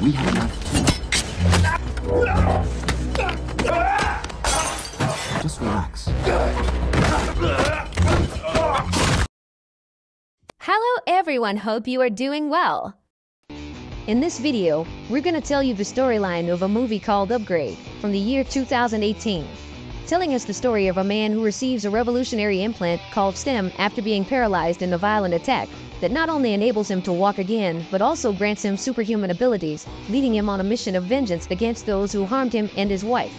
We have enough to... Just relax. Hello everyone, hope you are doing well. In this video, we're gonna tell you the storyline of a movie called Upgrade from the year 2018, telling us the story of a man who receives a revolutionary implant called STEM after being paralyzed in a violent attack that not only enables him to walk again, but also grants him superhuman abilities, leading him on a mission of vengeance against those who harmed him and his wife.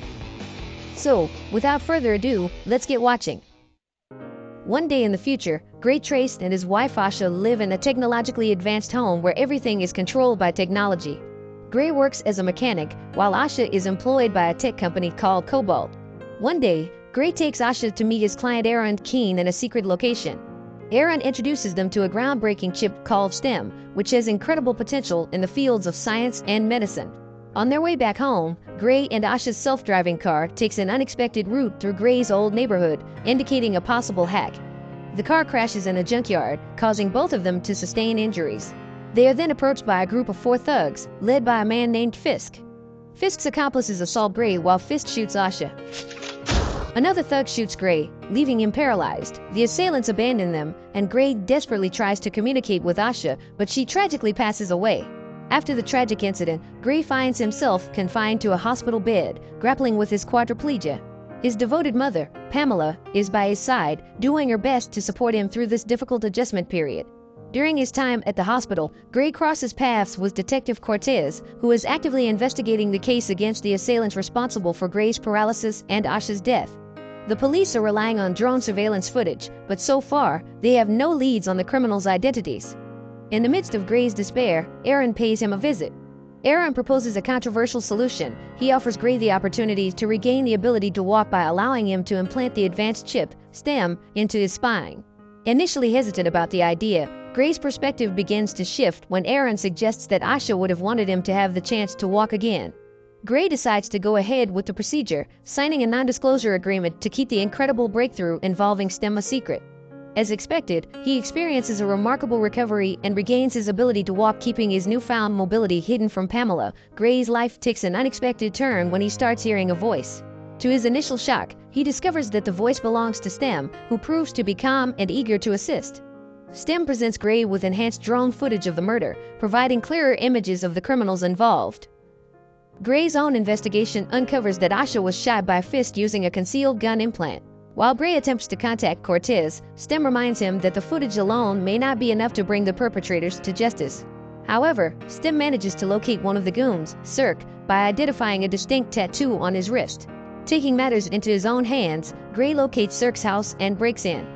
So, without further ado, let's get watching. One day in the future, Gray Trace and his wife Asha live in a technologically advanced home where everything is controlled by technology. Gray works as a mechanic, while Asha is employed by a tech company called Cobalt. One day, Gray takes Asha to meet his client Aaron Keen in a secret location. Aaron introduces them to a groundbreaking chip called STEM, which has incredible potential in the fields of science and medicine. On their way back home, Gray and Asha's self-driving car takes an unexpected route through Gray's old neighborhood, indicating a possible hack. The car crashes in a junkyard, causing both of them to sustain injuries. They are then approached by a group of 4 thugs, led by a man named Fisk. Fisk's accomplices assault Gray while Fisk shoots Asha. Another thug shoots Gray, leaving him paralyzed. The assailants abandon them, and Gray desperately tries to communicate with Asha, but she tragically passes away. After the tragic incident, Gray finds himself confined to a hospital bed, grappling with his quadriplegia. His devoted mother, Pamela, is by his side, doing her best to support him through this difficult adjustment period. During his time at the hospital, Gray crosses paths with Detective Cortez, who is actively investigating the case against the assailants responsible for Gray's paralysis and Asha's death. The police are relying on drone surveillance footage, but so far, they have no leads on the criminals' identities. In the midst of Gray's despair, Aaron pays him a visit. Aaron proposes a controversial solution. He offers Gray the opportunity to regain the ability to walk by allowing him to implant the advanced chip, STEM, into his spine. Initially hesitant about the idea, Gray's perspective begins to shift when Aaron suggests that Asha would have wanted him to have the chance to walk again. Gray decides to go ahead with the procedure, signing a non-disclosure agreement to keep the incredible breakthrough involving STEM a secret. As expected, he experiences a remarkable recovery and regains his ability to walk, keeping his newfound mobility hidden from Pamela. Gray's life takes an unexpected turn when he starts hearing a voice. To his initial shock, he discovers that the voice belongs to STEM, who proves to be calm and eager to assist. STEM presents Gray with enhanced drone footage of the murder, providing clearer images of the criminals involved. Gray's own investigation uncovers that Asha was shot by Fisk using a concealed gun implant. While Gray attempts to contact Cortez, STEM reminds him that the footage alone may not be enough to bring the perpetrators to justice. However, STEM manages to locate one of the goons, Cirque, by identifying a distinct tattoo on his wrist. Taking matters into his own hands, Gray locates Cirque's house and breaks in.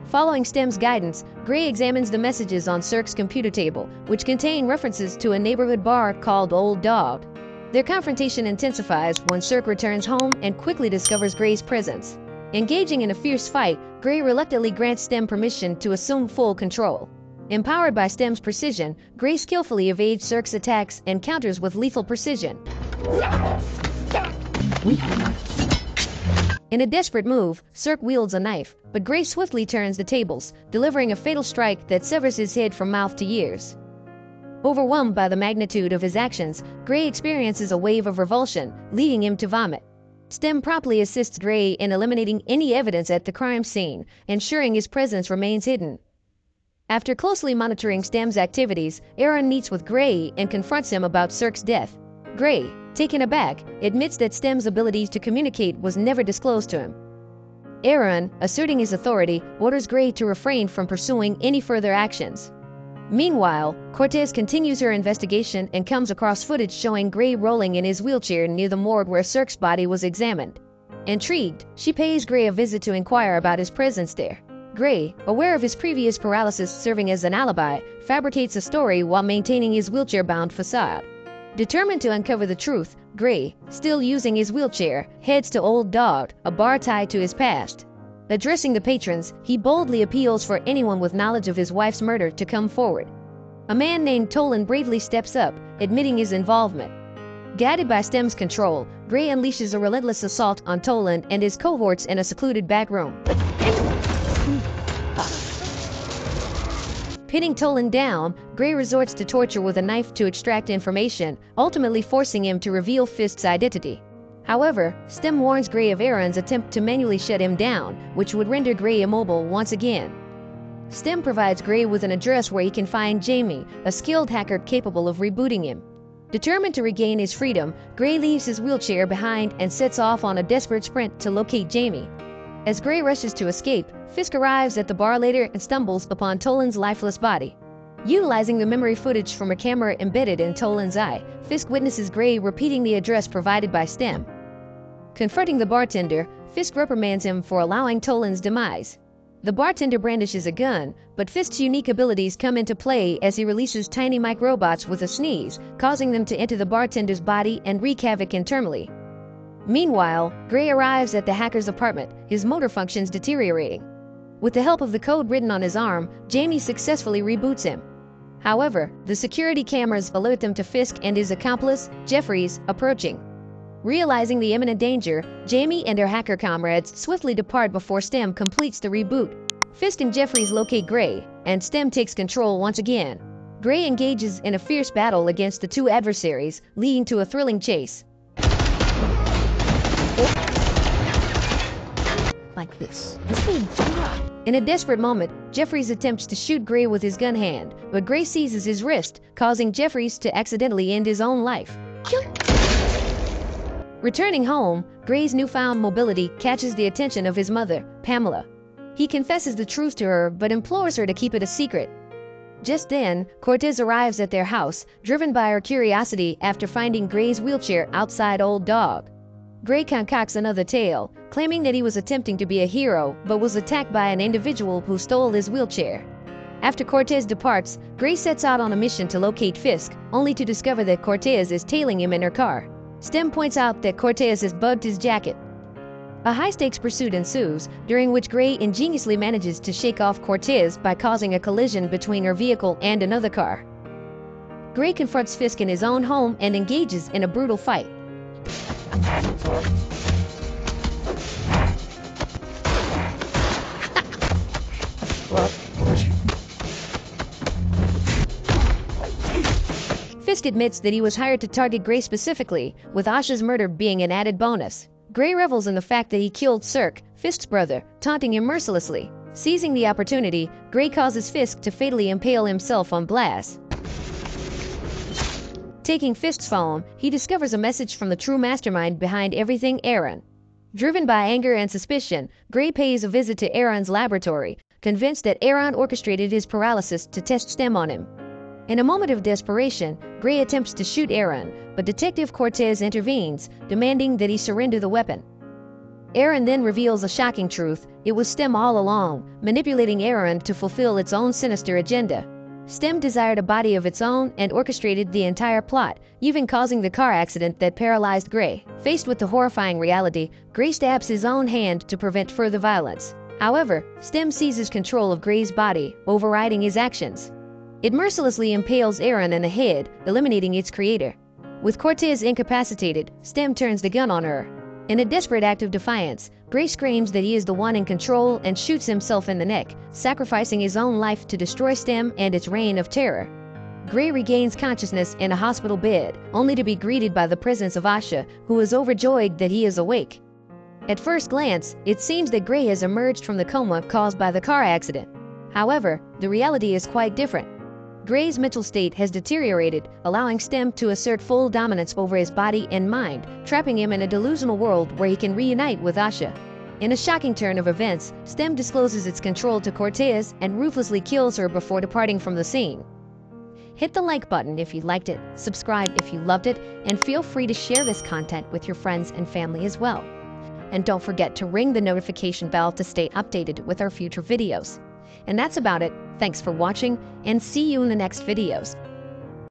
Following STEM's guidance, Gray examines the messages on Cirque's computer table, which contain references to a neighborhood bar called Old Dog. Their confrontation intensifies when Cirque returns home and quickly discovers Gray's presence. Engaging in a fierce fight, Gray reluctantly grants STEM permission to assume full control. Empowered by STEM's precision, Gray skillfully evades Cirque's attacks and counters with lethal precision. In a desperate move, Cirque wields a knife, but Gray swiftly turns the tables, delivering a fatal strike that severs his head from mouth to ears. Overwhelmed by the magnitude of his actions, Gray experiences a wave of revulsion, leading him to vomit. STEM promptly assists Gray in eliminating any evidence at the crime scene, ensuring his presence remains hidden. After closely monitoring STEM's activities, Aaron meets with Gray and confronts him about Cirque's death. Gray, taken aback, admits that STEM's ability to communicate was never disclosed to him. Aaron, asserting his authority, orders Gray to refrain from pursuing any further actions. Meanwhile, Cortez continues her investigation and comes across footage showing Gray rolling in his wheelchair near the morgue where Cirque's body was examined. Intrigued, she pays Gray a visit to inquire about his presence there. Gray, aware of his previous paralysis serving as an alibi, fabricates a story while maintaining his wheelchair-bound facade. Determined to uncover the truth, Gray, still using his wheelchair, heads to Old Dog, a bar tied to his past. Addressing the patrons, he boldly appeals for anyone with knowledge of his wife's murder to come forward. A man named Tolan bravely steps up, admitting his involvement. Guided by STEM's control, Gray unleashes a relentless assault on Tolan and his cohorts in a secluded back room. Pinning Tolan down, Gray resorts to torture with a knife to extract information, ultimately forcing him to reveal Fist's identity. However, Stem warns Gray of Aaron's attempt to manually shut him down, which would render Gray immobile once again. Stem provides Gray with an address where he can find Jamie, a skilled hacker capable of rebooting him. Determined to regain his freedom, Gray leaves his wheelchair behind and sets off on a desperate sprint to locate Jamie. As Gray rushes to escape, Fisk arrives at the bar later and stumbles upon Tolan's lifeless body. Utilizing the memory footage from a camera embedded in Tolan's eye, Fisk witnesses Gray repeating the address provided by Stem. Confronting the bartender, Fisk reprimands him for allowing Tolan's demise. The bartender brandishes a gun, but Fisk's unique abilities come into play as he releases tiny microbots with a sneeze, causing them to enter the bartender's body and wreak havoc internally. Meanwhile, Gray arrives at the hacker's apartment, his motor functions deteriorating. With the help of the code written on his arm, Jamie successfully reboots him. However, the security cameras alert them to Fisk and his accomplice, Jeffries, approaching. Realizing the imminent danger, Jamie and her hacker comrades swiftly depart before Stem completes the reboot. Fisk and Jeffries locate Gray, and Stem takes control once again. Gray engages in a fierce battle against the two adversaries, leading to a thrilling chase. Like this. In a desperate moment, Jeffries attempts to shoot Gray with his gun hand, but Gray seizes his wrist, causing Jeffries to accidentally end his own life. Returning home, Gray's newfound mobility catches the attention of his mother, Pamela. He confesses the truth to her but implores her to keep it a secret. Just then, Cortez arrives at their house, driven by her curiosity after finding Gray's wheelchair outside Old Dog. Gray concocts another tale, claiming that he was attempting to be a hero but was attacked by an individual who stole his wheelchair. After Cortez departs, Gray sets out on a mission to locate Fisk, only to discover that Cortez is tailing him in her car. Stem points out that Cortez has bugged his jacket. A high-stakes pursuit ensues, during which Gray ingeniously manages to shake off Cortez by causing a collision between her vehicle and another car. Gray confronts Fisk in his own home and engages in a brutal fight. Fisk admits that he was hired to target Gray specifically, with Asha's murder being an added bonus. Gray revels in the fact that he killed Cirque, Fisk's brother, taunting him mercilessly. Seizing the opportunity, Gray causes Fisk to fatally impale himself on Blas. Taking Fisk's phone, he discovers a message from the true mastermind behind everything, Aaron. Driven by anger and suspicion, Gray pays a visit to Aaron's laboratory, convinced that Aaron orchestrated his paralysis to test Stem on him. In a moment of desperation, Gray attempts to shoot Aaron, but Detective Cortez intervenes, demanding that he surrender the weapon. Aaron then reveals a shocking truth: it was Stem all along, manipulating Aaron to fulfill its own sinister agenda. Stem desired a body of its own and orchestrated the entire plot, even causing the car accident that paralyzed Gray. Faced with the horrifying reality, Gray stabs his own hand to prevent further violence. However, Stem seizes control of Gray's body, overriding his actions. It mercilessly impales Aaron in the head, eliminating its creator. With Cortez incapacitated, Stem turns the gun on her. In a desperate act of defiance, Gray screams that he is the one in control and shoots himself in the neck, sacrificing his own life to destroy Stem and its reign of terror. Gray regains consciousness in a hospital bed, only to be greeted by the presence of Asha, who is overjoyed that he is awake. At first glance, it seems that Gray has emerged from the coma caused by the car accident. However, the reality is quite different. Gray's mental state has deteriorated, allowing Stem to assert full dominance over his body and mind, trapping him in a delusional world where he can reunite with Asha. In a shocking turn of events, Stem discloses its control to Cortez and ruthlessly kills her before departing from the scene. Hit the like button if you liked it, subscribe if you loved it, and feel free to share this content with your friends and family as well. And don't forget to ring the notification bell to stay updated with our future videos. And that's about it. Thanks for watching, and see you in the next videos.